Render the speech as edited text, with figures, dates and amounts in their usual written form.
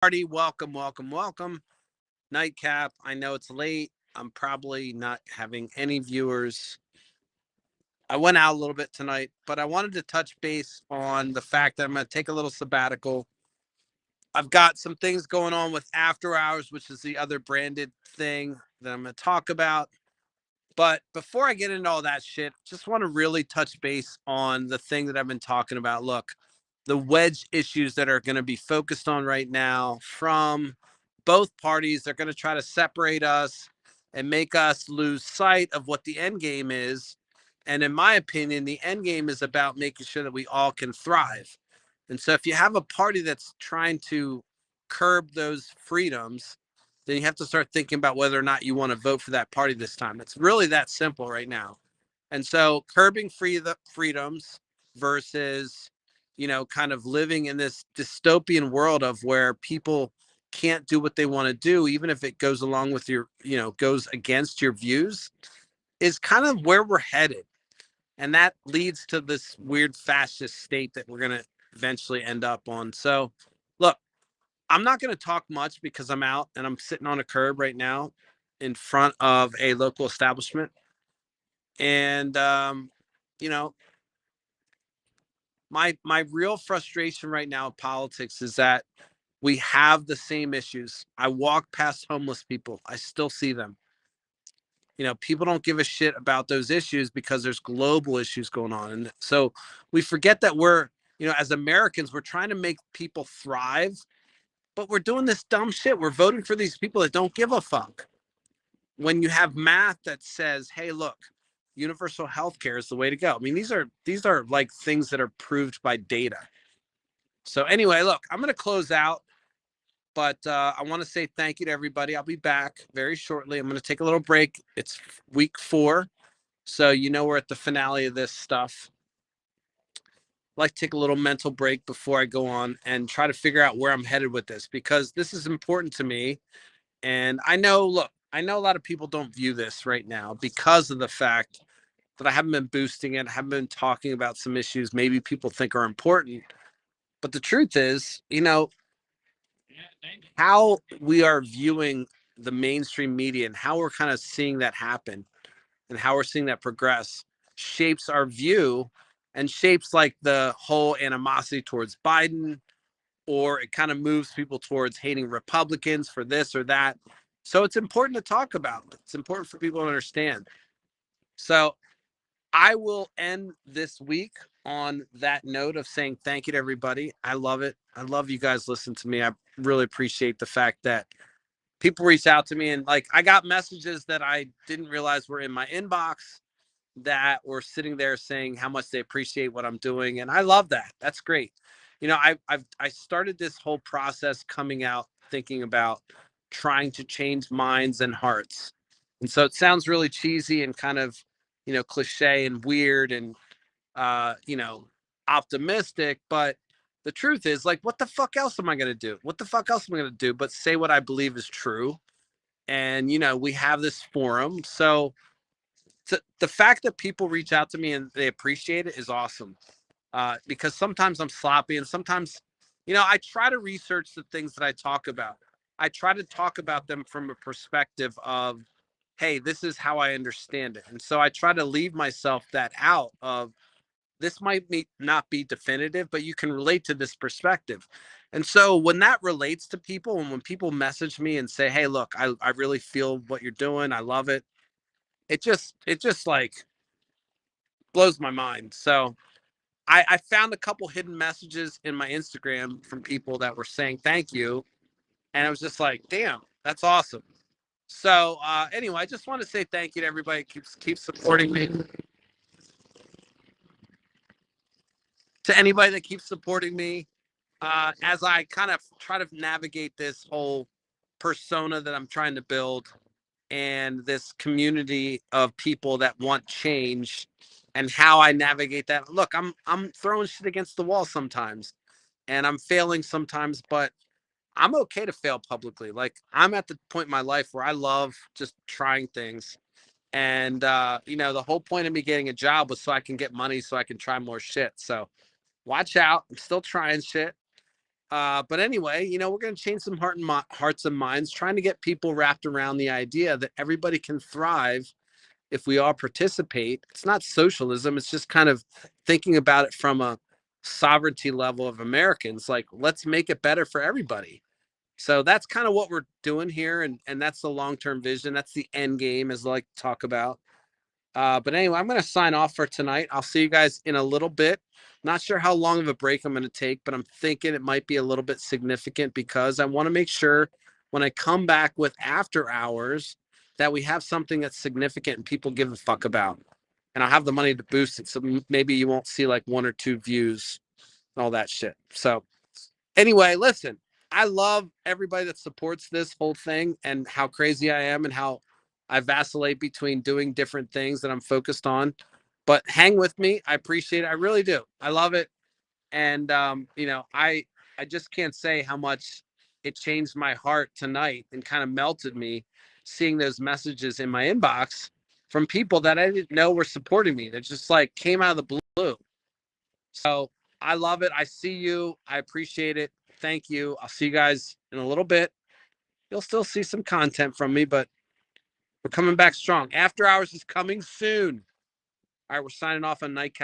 Party, welcome, welcome, welcome. Nightcap. I know it's late. I'm probably not having any viewers. I went out a little bit tonight, but I wanted to touch base on the fact that I'm going to take a little sabbatical. I've got some things going on with After Hours, which is the other branded thing that I'm going to talk about. But before I get into all that shit, just want to really touch base on the thing that I've been talking about. Look, the wedge issues that are going to be focused on right now from both parties. They're going to try to separate us and make us lose sight of what the end game is. And in my opinion, the end game is about making sure that we all can thrive. And so if you have a party that's trying to curb those freedoms, then you have to start thinking about whether or not you want to vote for that party this time. It's really that simple right now. And so curbing the freedoms versus, kind of living in this dystopian world of where people can't do what they want to do, even if it goes along with goes against your views, is kind of where we're headed. And that leads to this weird fascist state that we're going to eventually end up on. So, look, I'm not going to talk much because I'm out and I'm sitting on a curb right now in front of a local establishment. And, you know, my real frustration right now in politics is that we have the same issues. I walk past homeless people, I still see them. People don't give a shit about those issues because there's global issues going on. And so we forget that as Americans, we're trying to make people thrive, but we're doing this dumb shit. We're voting for these people that don't give a fuck. When you have math that says, hey, look, universal health care is the way to go. I mean, these are like things that are proved by data. So anyway, look, I'm going to close out, but I want to say thank you to everybody. I'll be back very shortly. I'm going to take a little break. It's week 4. So, we're at the finale of this stuff. I like to take a little mental break before I go on and try to figure out where I'm headed with this, because this is important to me. And I know a lot of people don't view this right now because of the fact that I haven't been boosting it. I haven't been talking about some issues maybe people think are important. But the truth is, how we are viewing the mainstream media and how we're kind of seeing that happen and how we're seeing that progress shapes our view and shapes like the whole animosity towards Biden, or it kind of moves people towards hating Republicans for this or that. So it's important to talk about. It's important for people to understand. So I will end this week on that note of saying thank you to everybody. I love it. I love you guys listening to me. I really appreciate the fact that people reach out to me, and like I got messages that I didn't realize were in my inbox that were sitting there saying how much they appreciate what I'm doing, and I love that. That's great. I started this whole process coming out thinking about trying to change minds and hearts. And so it sounds really cheesy and kind of, cliche and weird and you know, optimistic, but the truth is, like, what the fuck else am I going to do? What the fuck else am I going to do but say what I believe is true? And we have this forum. So the fact that people reach out to me and they appreciate it is awesome. Because sometimes I'm sloppy, and sometimes, I try to research the things that I talk about. I try to talk about them from a perspective of, hey, this is how I understand it. And so I try to leave myself that out of, this might not be definitive, but you can relate to this perspective. And so when that relates to people, and when people message me and say, hey, look, I really feel what you're doing, I love it, it just like blows my mind. So I found a couple hidden messages in my Instagram from people that were saying thank you. And I was just like, damn, that's awesome. So anyway, I just want to say thank you to everybody who keeps supporting me. To anybody that keeps supporting me as I kind of try to navigate this whole persona that I'm trying to build, and this community of people that want change, and how I navigate that. Look, I'm throwing shit against the wall sometimes, and I'm failing sometimes, but I'm okay to fail publicly. Like, I'm at the point in my life where I love just trying things. And the whole point of me getting a job was so I can get money so I can try more shit. So watch out. I'm still trying shit. But anyway, we're going to change some hearts and minds, trying to get people wrapped around the idea that everybody can thrive if we all participate. It's not socialism. It's just kind of thinking about it from a sovereignty level of Americans. Like, let's make it better for everybody. So that's kind of what we're doing here. And that's the long-term vision. That's the end game, as I like to talk about. But anyway, I'm going to sign off for tonight. I'll see you guys in a little bit. Not sure how long of a break I'm going to take, but I'm thinking it might be a little bit significant because I want to make sure when I come back with after hours that we have something that's significant and people give a fuck about. And I'll have the money to boost it. So maybe you won't see like 1 or 2 views and all that shit. So anyway, listen, I love everybody that supports this whole thing and how crazy I am and how I vacillate between doing different things that I'm focused on. But hang with me. I appreciate it. I really do. I love it. And I just can't say how much it changed my heart tonight and kind of melted me seeing those messages in my inbox from people that I didn't know were supporting me. That just like came out of the blue. So I love it. I see you. I appreciate it. Thank you. I'll see you guys in a little bit. You'll still see some content from me, but we're coming back strong. After Hours is coming soon. All right, we're signing off on Nightcap.